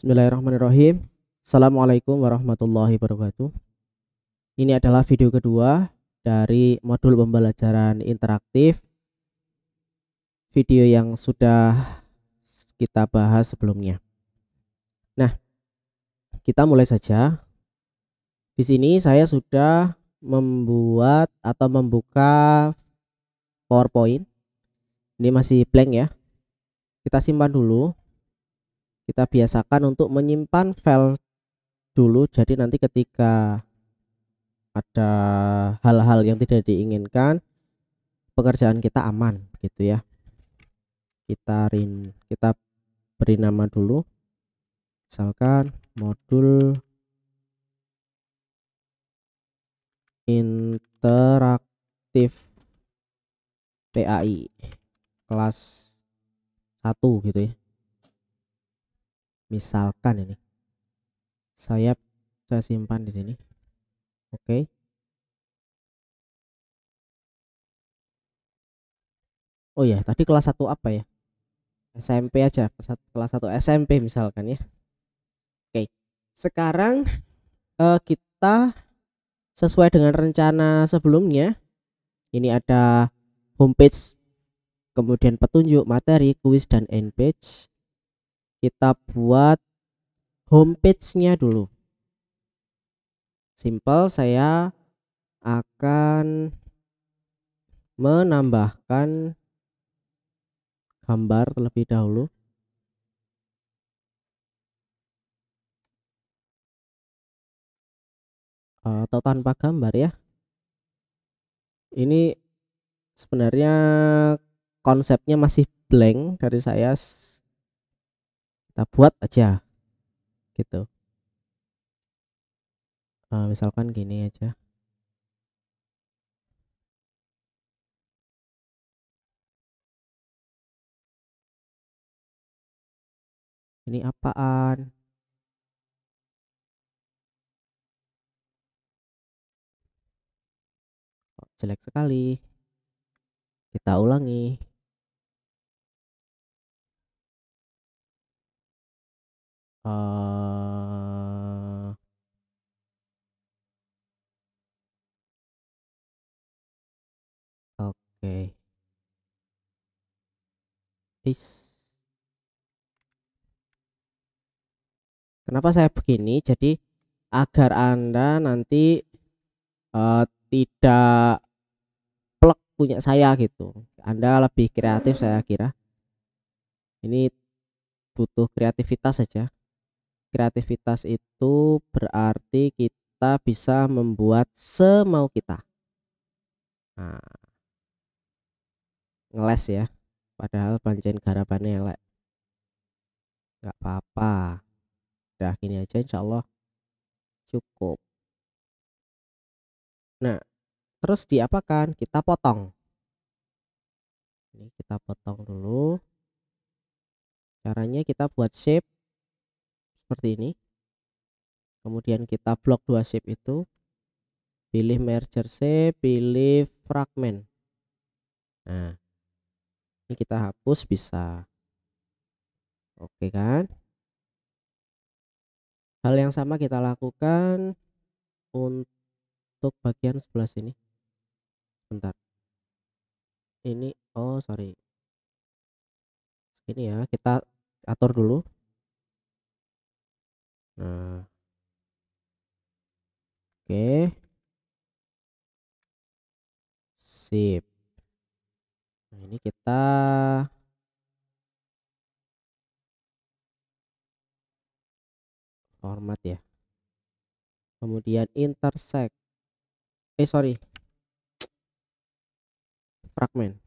Bismillahirrahmanirrahim. Assalamualaikum warahmatullahi wabarakatuh. Ini adalah video kedua dari modul pembelajaran interaktif, video yang sudah kita bahas sebelumnya. Nah, kita mulai saja. Di sini saya sudah membuat atau membuka PowerPoint. Ini masih blank ya. Kita simpan dulu. Kita biasakan untuk menyimpan file dulu, jadi nanti ketika ada hal-hal yang tidak diinginkan, pekerjaan kita aman gitu ya. Kita beri nama dulu, misalkan modul interaktif PAI kelas 1 gitu ya. Misalkan ini saya simpan di sini. Oke. Oh ya, tadi kelas 1 apa ya? SMP aja, kelas 1 SMP misalkan ya. Oke. Sekarang kita sesuai dengan rencana sebelumnya. Ini ada homepage, kemudian petunjuk, materi, kuis, dan endpage. Kita buat homepage-nya dulu. Simple, saya akan menambahkan gambar terlebih dahulu. Atau tanpa gambar ya. Ini sebenarnya konsepnya masih blank dari saya. Kita buat aja gitu. Misalkan gini aja. Ini apaan? Jelek sekali. Kita ulangi. Oke. Kenapa saya begini? Jadi agar Anda nanti tidak plek punya saya gitu. Anda lebih kreatif saya kira. Ini butuh kreativitas saja. Kreativitas itu berarti kita bisa membuat semau kita. Nah, ngeles ya. Padahal pancen garapannya elek. Nggak apa-apa. Udah gini aja insya Allah cukup. Nah, terus diapakan? Kita potong. Ini kita potong dulu. Caranya kita buat shape seperti ini. Kemudian kita blok dua shape itu. Pilih merger shape, pilih fragment. Nah, ini kita hapus bisa. Oke kan? Hal yang sama kita lakukan untuk bagian sebelah sini. Bentar. Ini sorry. Ini ya, kita atur dulu. Nah. Oke. Sip. Nah, ini kita format ya. Kemudian intersect. Sorry. Fragment.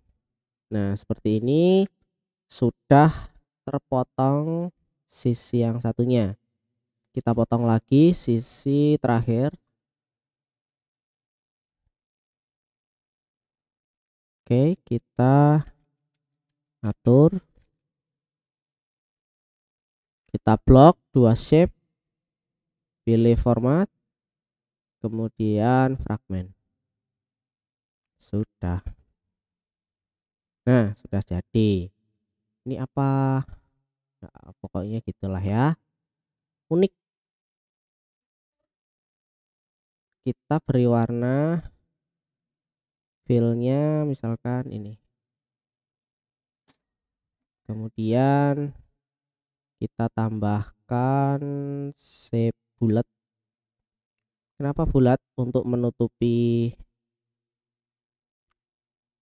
Nah, seperti ini sudah terpotong sisi yang satunya. Kita potong lagi sisi terakhir. Oke, kita atur. Kita blok dua shape. Pilih format. Kemudian fragment. Sudah. Nah, sudah jadi. Ini apa? Nah, pokoknya gitulah ya. unik. Kita beri warna fillnya misalkan ini. Kemudian kita tambahkan shape bulat. Kenapa bulat? Untuk menutupi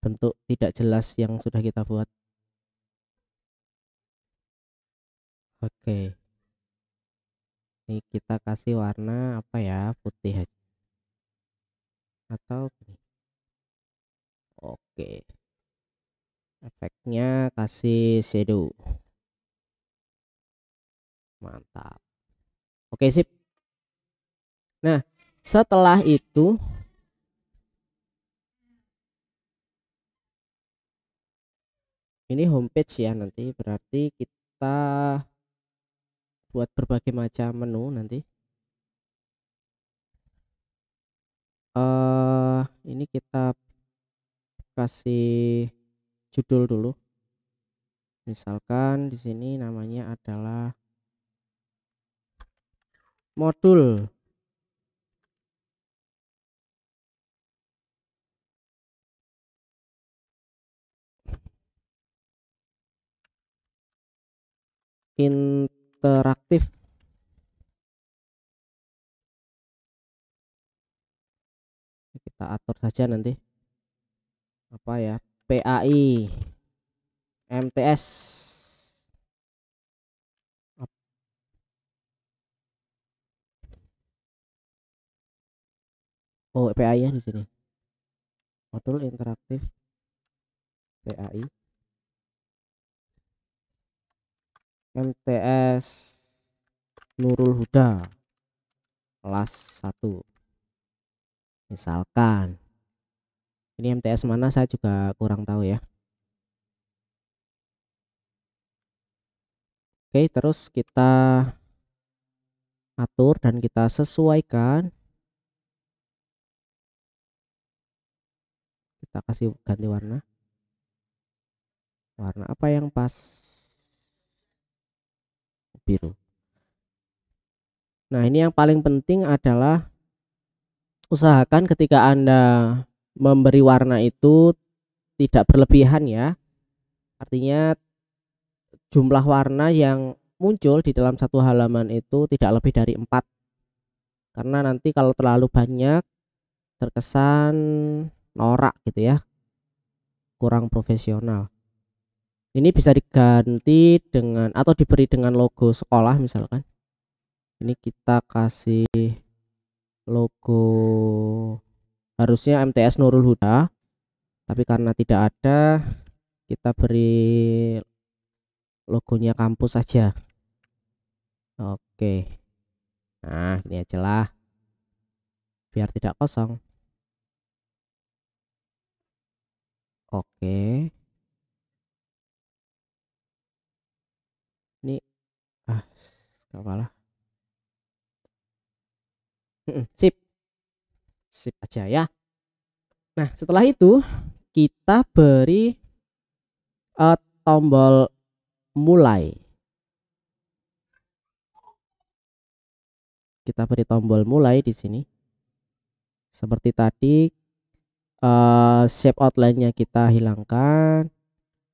bentuk tidak jelas yang sudah kita buat. Oke, ini kita kasih warna apa ya, putih aja atau gini. Oke, efeknya kasih shadow. Mantap. Oke, sip. Nah, setelah itu ini homepage ya, nanti berarti kita buat berbagai macam menu nanti. Ini kita kasih judul dulu. Misalkan di sini namanya adalah modul. Interaktif. Kita atur saja nanti apa ya, PAI MTS. Oh, PAI ya di sini. Modul interaktif PAI MTS Nurul Huda kelas 1. Misalkan ini MTS mana saya juga kurang tahu ya. Oke, terus kita atur dan kita sesuaikan. Kita kasih ganti warna. Warna apa yang pas? Biru. Nah, ini yang paling penting adalah usahakan ketika Anda memberi warna itu tidak berlebihan ya. Artinya jumlah warna yang muncul di dalam satu halaman itu tidak lebih dari 4. Karena nanti kalau terlalu banyak terkesan norak gitu ya, kurang profesional. Ini bisa diganti dengan atau diberi dengan logo sekolah misalkan. Ini kita kasih logo, harusnya MTS Nurul Huda, tapi karena tidak ada kita beri logonya kampus saja. Oke, nah ini aja lah biar tidak kosong. Oke, ini gak apalah. Sip, sip aja ya. Nah, setelah itu kita beri tombol mulai. Kita beri tombol mulai di sini. Seperti tadi, shape outline-nya kita hilangkan,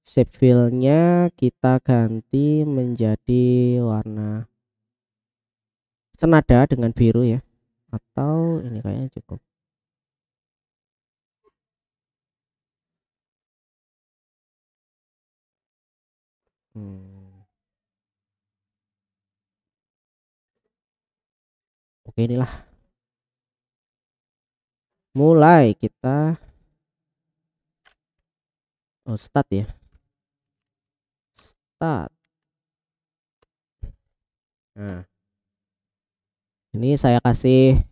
shape fill-nya kita ganti menjadi warna senada dengan biru ya, atau ini kayaknya cukup. Oke, inilah mulai kita start ya, start. Nah, ini saya kasih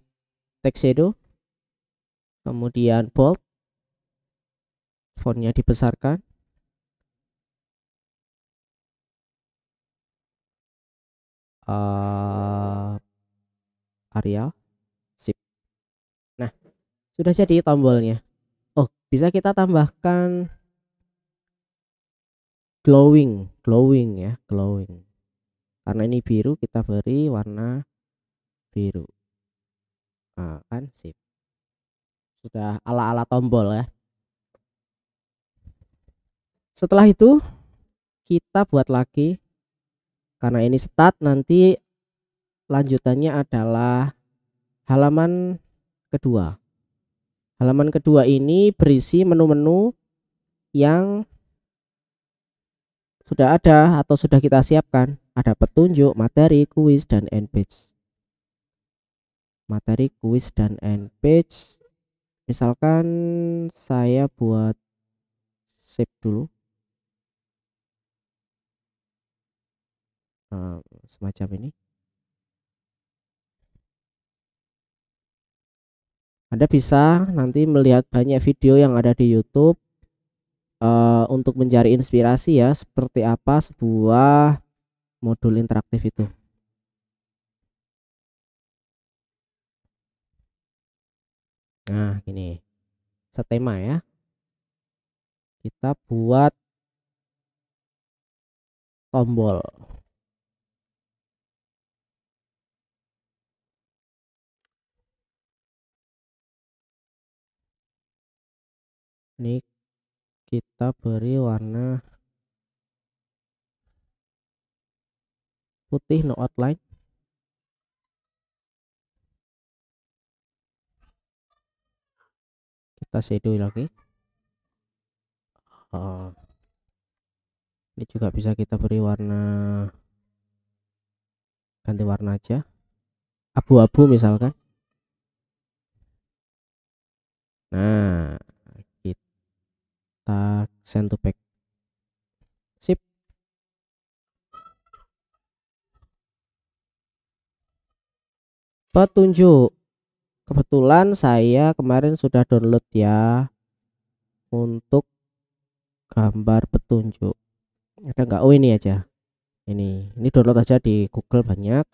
text shadow, kemudian bold, fontnya dibesarkan, Arial, sip. Nah, sudah jadi tombolnya. Oh, bisa kita tambahkan glowing ya, glowing. Karena ini biru, kita beri warna biru. Nah, kan sip. Sudah ala-ala tombol ya. Setelah itu kita buat lagi, karena ini start, nanti lanjutannya adalah halaman kedua. Halaman kedua ini berisi menu-menu yang sudah ada atau sudah kita siapkan. Ada petunjuk, materi, kuis, dan end page. Materi, kuis, dan end page. Misalkan saya buat save dulu. Semacam ini. Anda bisa nanti melihat banyak video yang ada di YouTube untuk mencari inspirasi ya, seperti apa sebuah modul interaktif itu. Nah, gini. Setema ya. Kita buat tombol. Ini kita beri warna putih, no outline. Kita shadow lagi. Ini juga bisa kita beri warna, ganti warna aja, abu-abu misalkan. Nah, kita send to back. Sip. Petunjuk. Kebetulan saya kemarin sudah download ya untuk gambar petunjuk. Ada nggak? Oh, ini aja. Ini download aja di Google banyak.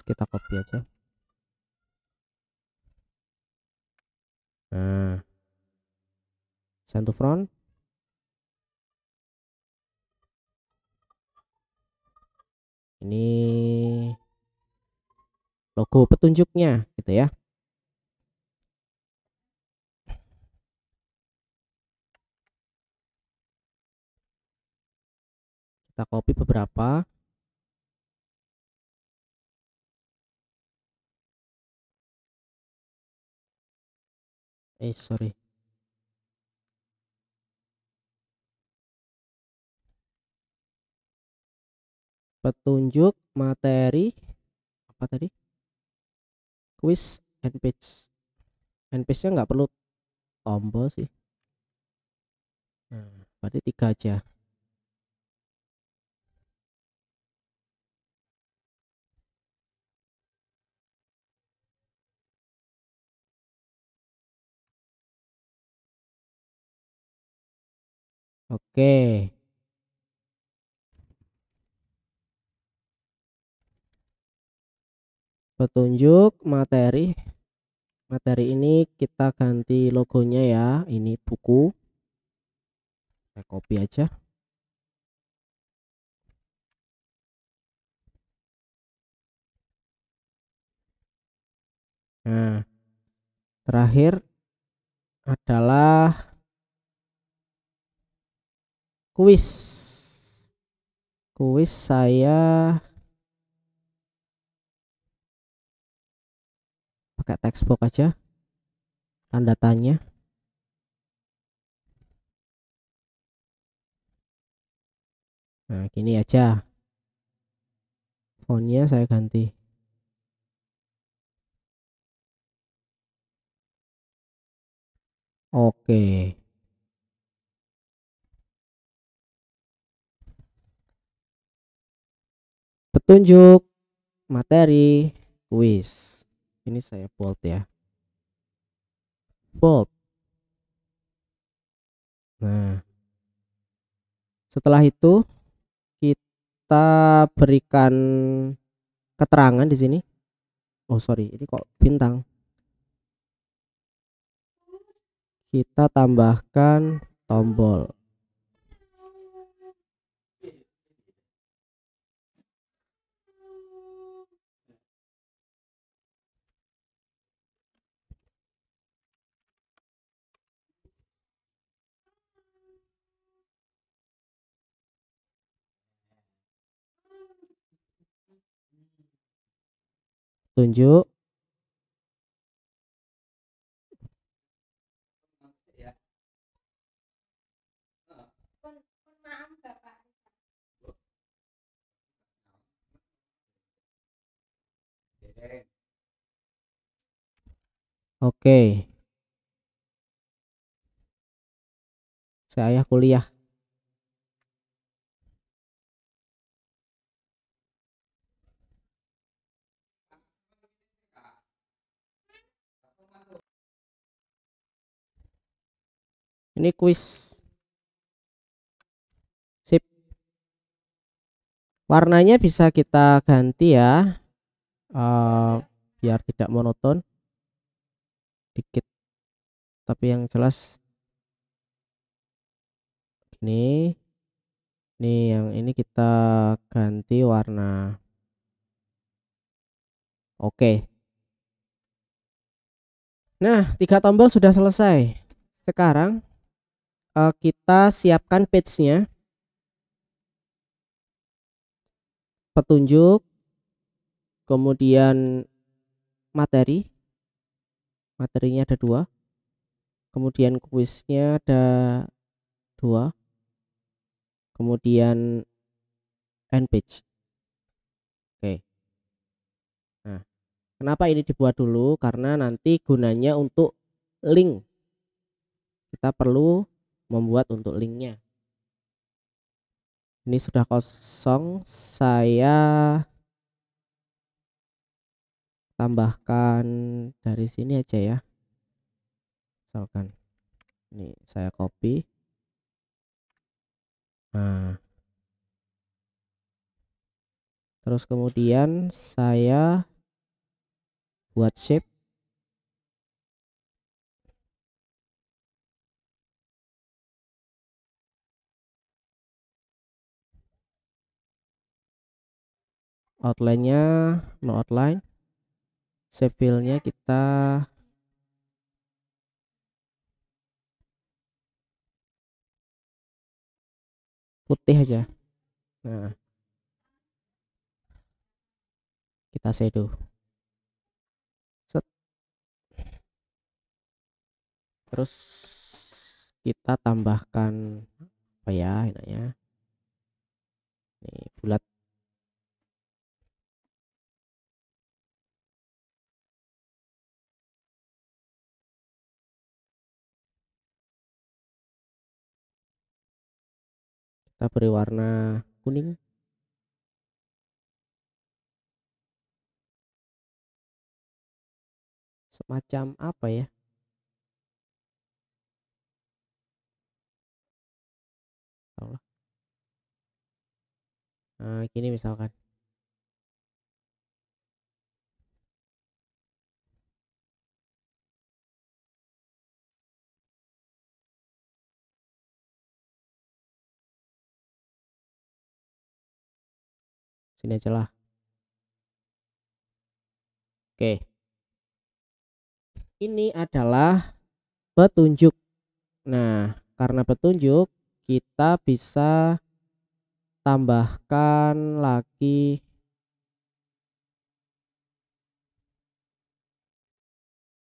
Kita copy aja. Nah, send to front. Ini logo petunjuknya gitu ya. Kita copy beberapa. Sorry. Petunjuk, materi, apa tadi? Quiz, and page. And page-nya nggak perlu tombol sih. Nah, berarti 3 aja. Oke. Petunjuk, materi. Materi ini kita ganti logonya ya. Ini buku. Saya copy aja. Nah, terakhir adalah kuis. Kuis saya pakai text box aja, tanda tanya. Nah, gini aja. Fontnya saya ganti. Oke. Petunjuk, materi, kuis. Ini saya bold ya. Bold. Nah, setelah itu kita berikan keterangan di sini. Oh, sorry, ini kok bintang. Kita tambahkan tombol. Tunjuk. Oke, saya kuliah. Ini kuis. Sip. Warnanya bisa kita ganti ya, biar tidak monoton dikit. Tapi yang jelas ini nih, yang ini kita ganti warna. Oke. Nah, 3 tombol sudah selesai. Sekarang kita siapkan page-nya. Petunjuk, kemudian materi. Materinya ada 2. Kemudian kuisnya ada 2. Kemudian end page. Oke. Nah, kenapa ini dibuat dulu? Karena nanti gunanya untuk link. Kita perlu membuat untuk linknya. Ini sudah kosong, saya tambahkan dari sini aja ya. Misalkan ini saya copy. Nah, terus kemudian saya buat shape. Outline-nya no outline. Shape fill-nya kita putih aja. Nah, kita shadow. Set. Terus kita tambahkan apa ya enaknya? Nih, bulat. Kita beri warna kuning. Semacam apa ya? Allah. Nah, gini misalkan. Sini aja lah. Oke. Ini adalah petunjuk. Nah, karena petunjuk kita bisa tambahkan lagi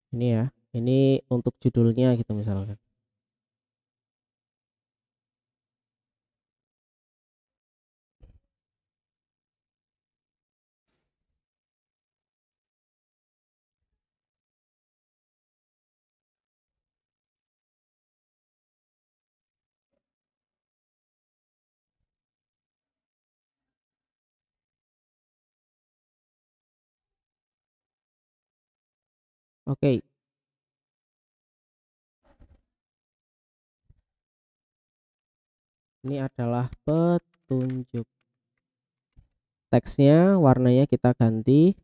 ini ya. Ini untuk judulnya gitu misalkan. Oke. Ini adalah petunjuk. Teksnya warnanya kita ganti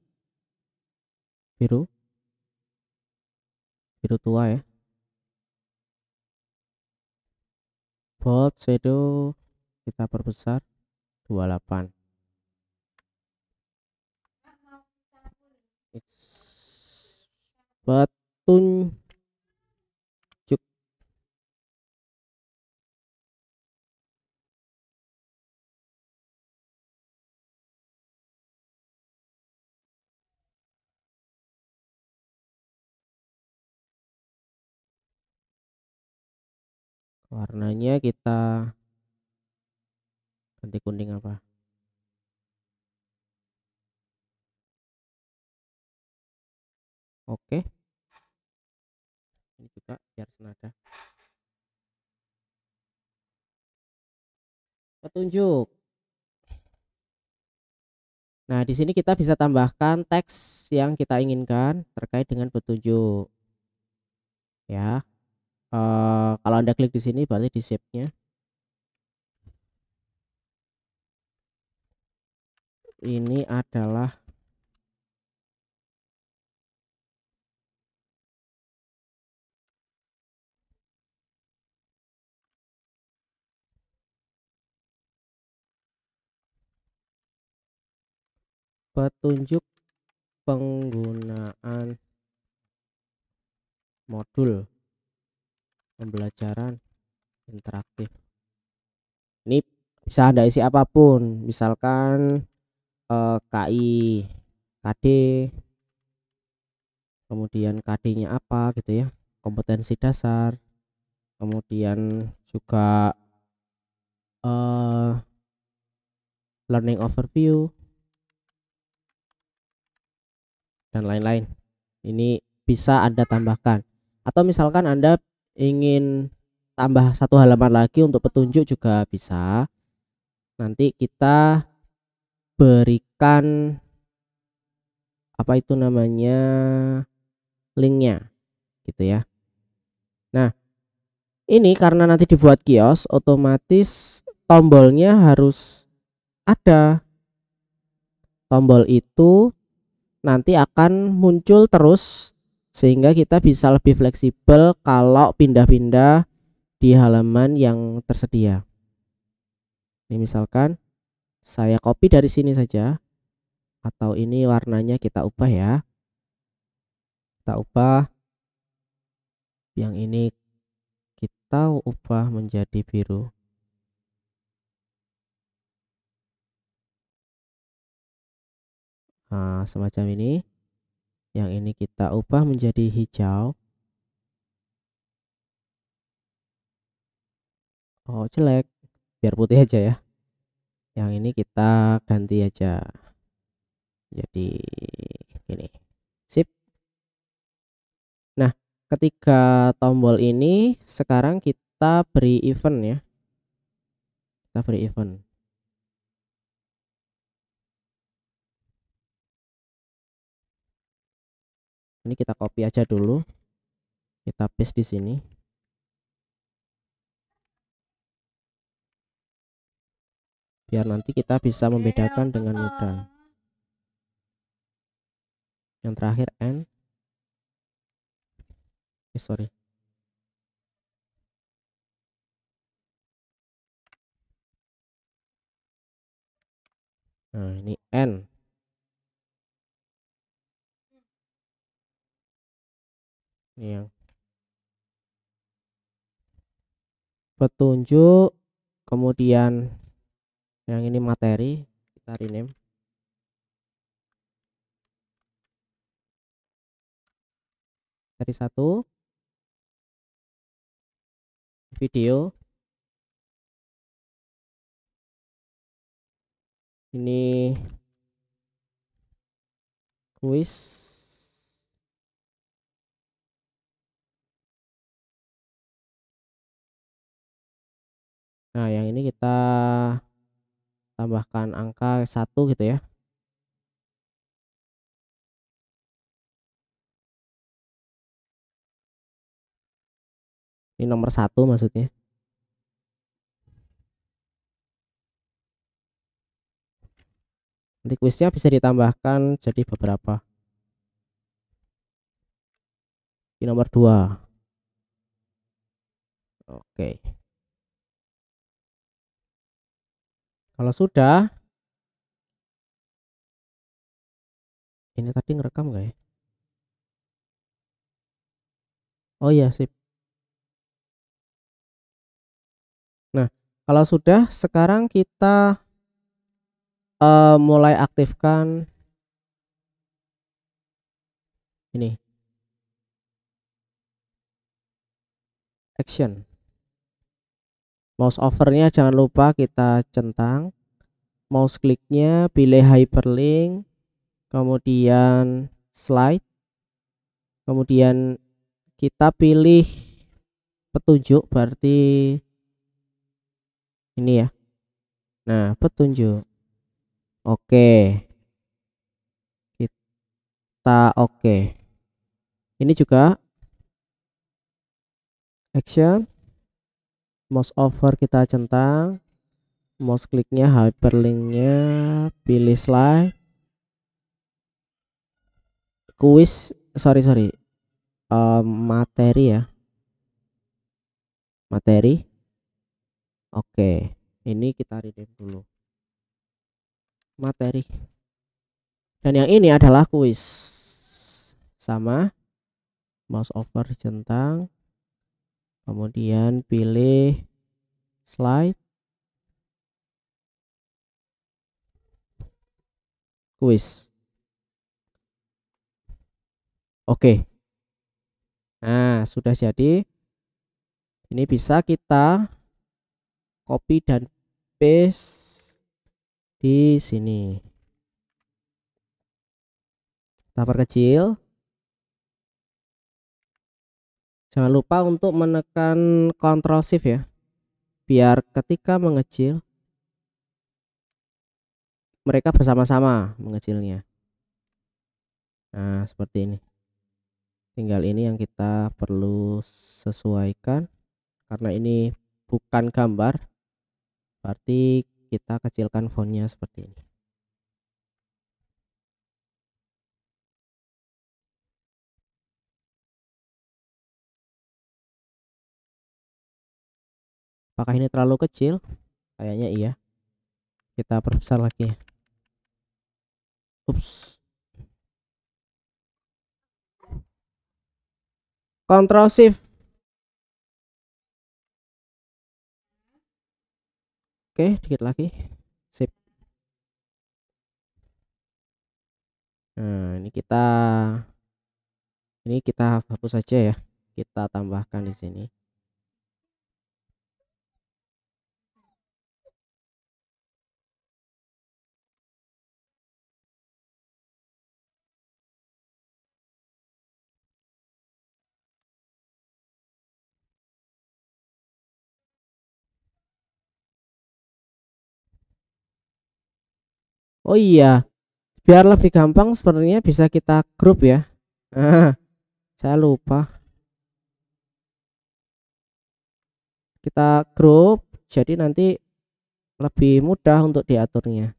biru. Biru tua ya. Bold shadow kita perbesar 28. It's petunjuk. Warnanya kita ganti kuning apa? Oke, ini juga biar senada. Petunjuk. Nah, di sini kita bisa tambahkan teks yang kita inginkan terkait dengan petunjuk, ya. Kalau Anda klik di sini berarti di shape-nya. Ini adalah petunjuk penggunaan modul pembelajaran interaktif. Ini bisa Anda isi apapun, misalkan KI, KD, kemudian KD-nya apa gitu ya, kompetensi dasar, kemudian juga learning overview dan lain-lain. Ini bisa Anda tambahkan. Atau misalkan Anda ingin tambah satu halaman lagi untuk petunjuk juga bisa. Nanti kita berikan apa itu namanya, linknya gitu ya. Nah, ini karena nanti dibuat kios, otomatis tombolnya harus ada. Tombol itu nanti akan muncul terus sehingga kita bisa lebih fleksibel kalau pindah-pindah di halaman yang tersedia. Ini misalkan saya copy dari sini saja, atau ini warnanya kita ubah ya. Kita ubah yang ini, kita ubah menjadi biru. Nah, semacam ini. Yang ini kita ubah menjadi hijau. Oh, jelek. Biar putih aja ya. Yang ini kita ganti aja jadi ini. Sip. Nah, ketika tombol ini sekarang kita beri event ya. Kita beri event. Ini kita copy aja dulu. Kita paste di sini. Biar nanti kita bisa membedakan dengan mudah. Yang terakhir N. Sorry. Nah, ini N. Ini yang petunjuk, kemudian yang ini materi, kita rename. Dari satu video. Ini kuis. Nah, yang ini kita tambahkan angka 1 gitu ya. Ini nomor 1 maksudnya. Nanti kuisnya bisa ditambahkan jadi beberapa. Ini nomor 2. Oke. Kalau sudah, ini tadi ngerekam nggak ya? Oh iya, sip. Nah, kalau sudah, sekarang kita mulai aktifkan ini action. Mouse overnya jangan lupa kita centang, mouse kliknya pilih hyperlink, kemudian slide, kemudian kita pilih petunjuk, berarti ini ya. Nah, petunjuk. Oke, kita oke. Ini juga action, mouse over kita centang, mouse kliknya hyperlinknya pilih slide, kuis sorry materi ya, materi. Oke, ini kita redeem dulu materi, dan yang ini adalah kuis. Sama, mouse over centang, kemudian pilih slide, kuis. Oke, nah sudah jadi. Ini bisa kita copy dan paste di sini. Kita perkecil. Jangan lupa untuk menekan Ctrl Shift ya, biar ketika mengecil mereka bersama-sama mengecilnya. Nah, seperti ini. Tinggal ini yang kita perlu sesuaikan. Karena ini bukan gambar, berarti kita kecilkan fontnya seperti ini. Apakah ini terlalu kecil? Kayaknya iya. Kita perbesar lagi. Ups. Ctrl Shift. Oke, dikit lagi. Sip. Nah, ini kita hapus saja ya. Kita tambahkan di sini. Oh iya, biar lebih gampang sebenarnya bisa kita grup ya. Nah, saya lupa. Kita grup, jadi nanti lebih mudah untuk diaturnya.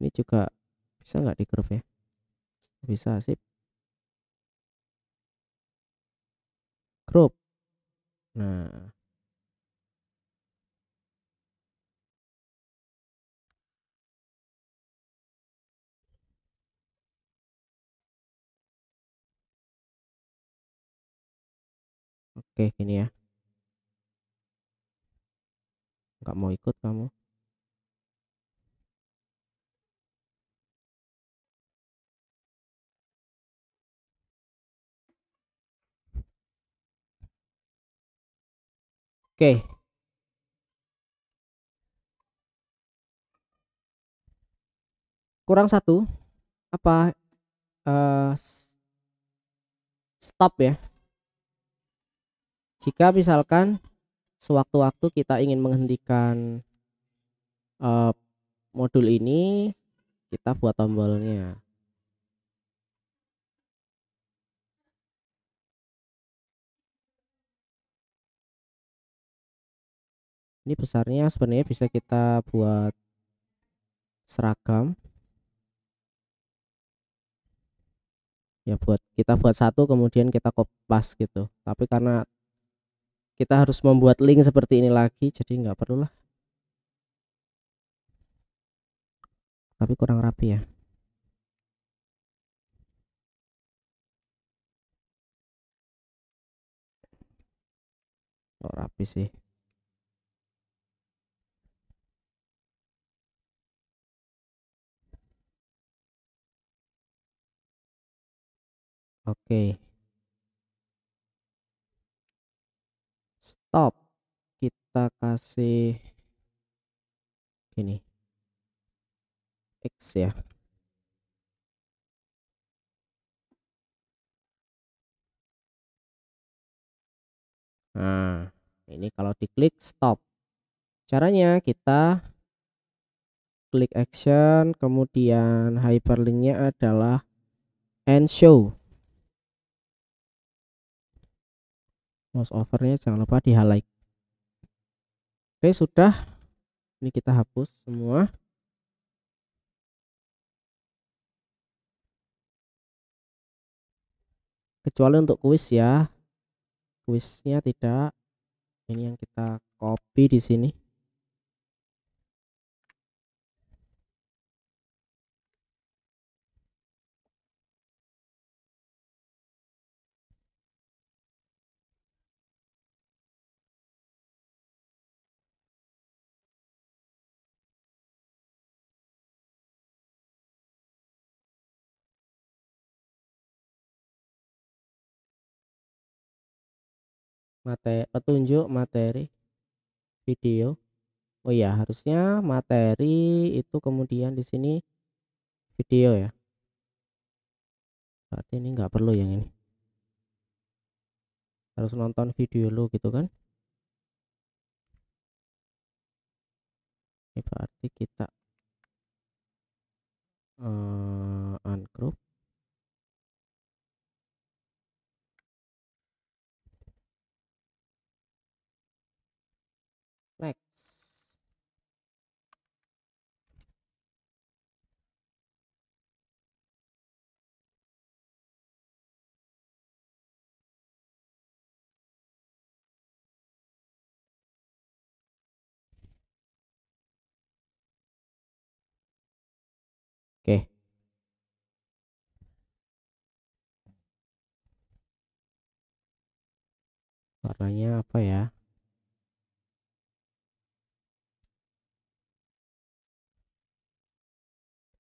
Ini juga bisa nggak di grup ya? Bisa, sip. Grup. Nah, oke gini ya. Nggak mau ikut kamu. Oke, kurang satu. Apa? eh, Stop ya. Jika misalkan sewaktu-waktu kita ingin menghentikan eh, modul ini, kita buat tombolnya. Ini besarnya sebenarnya bisa kita buat seragam ya, buat satu kemudian kita kopas gitu, tapi karena kita harus membuat link seperti ini lagi jadi nggak perlu lah, tapi kurang rapi ya. Kok rapi sih. Oke, stop. kita kasih gini, X ya. Nah, ini kalau diklik stop. Caranya kita klik action, kemudian hyperlinknya adalah and show. Mouse overnya jangan lupa di highlight. Oke, sudah. Ini kita hapus semua. Kecuali untuk kuis ya. Kuisnya tidak. Ini yang kita copy di sini. Petunjuk materi video. Oh iya, harusnya materi itu kemudian di sini video ya. Berarti ini nggak perlu yang ini. Harus nonton video lu gitu kan. Ini berarti kita ungroup. Next. Oke. Warnanya apa ya?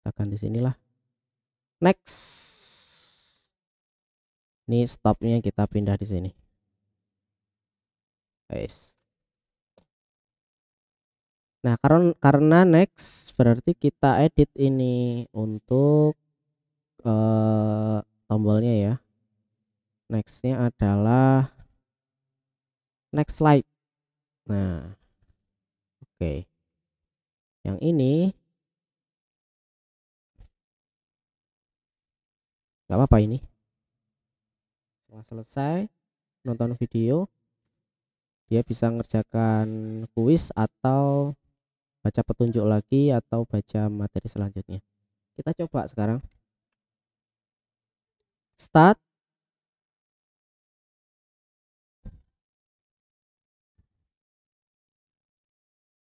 Kita di sinilah. Next. Ini stopnya kita pindah di sini. Guys. Nah, karena next berarti kita edit ini untuk tombolnya ya. Nextnya adalah next slide. Nah, oke. Yang ini nggak apa-apa ini. Setelah selesai nonton video, dia bisa ngerjakan kuis atau baca petunjuk lagi atau baca materi selanjutnya. Kita coba sekarang. Start.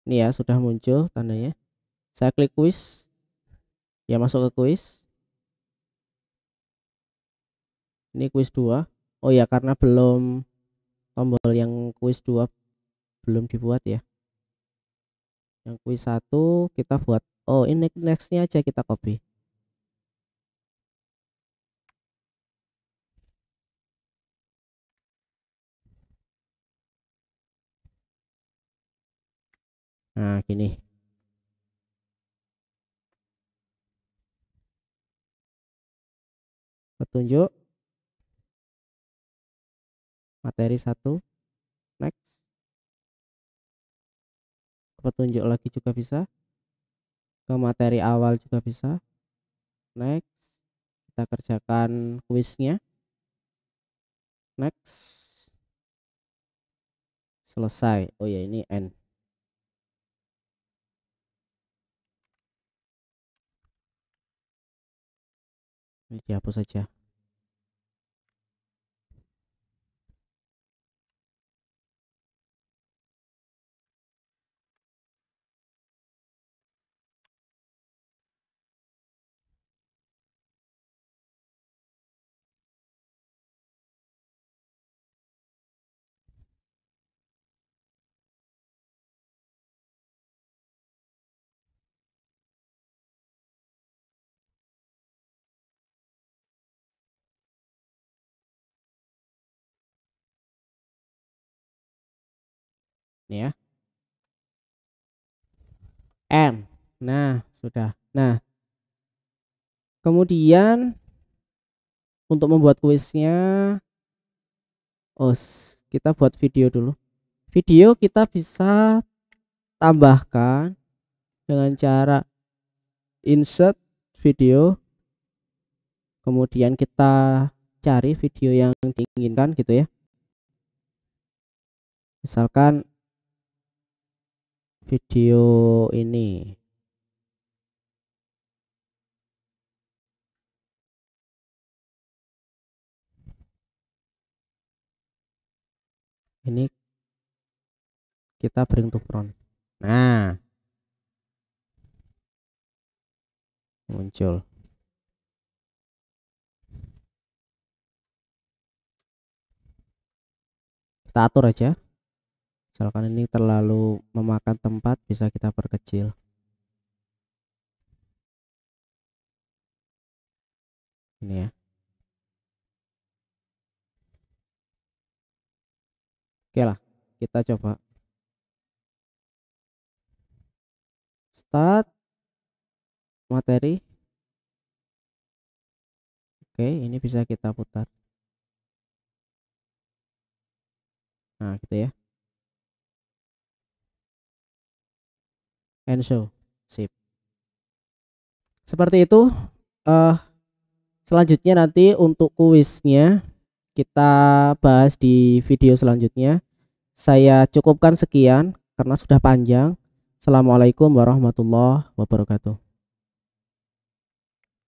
Ini ya sudah muncul tandanya. Saya klik kuis. Ya masuk ke kuis. Ini kuis 2. Oh ya, karena belum tombol yang kuis 2 belum dibuat ya. Yang kuis 1 kita buat. Oh, ini nextnya aja kita copy. Nah, gini. Petunjuk materi 1. Next. Petunjuk lagi juga bisa. Ke materi awal juga bisa. Next. Kita kerjakan kuisnya. Next. Selesai. Oh ya, ini end. Ini dihapus saja. Nih ya. N. Nah, sudah. Nah, kemudian untuk membuat kuisnya, kita buat video dulu. Video kita bisa tambahkan dengan cara insert video, kemudian kita cari video yang diinginkan gitu ya. Misalkan video ini. Ini kita bring to front. Nah, muncul. Kita atur aja. Misalkan ini terlalu memakan tempat, bisa kita perkecil. Ini ya. Oke lah, kita coba. Start materi. Oke, ini bisa kita putar. Nah, gitu ya. And show. Sip. Seperti itu. Selanjutnya nanti untuk kuisnya kita bahas di video selanjutnya. Saya cukupkan sekian karena sudah panjang. Assalamualaikum warahmatullahi wabarakatuh.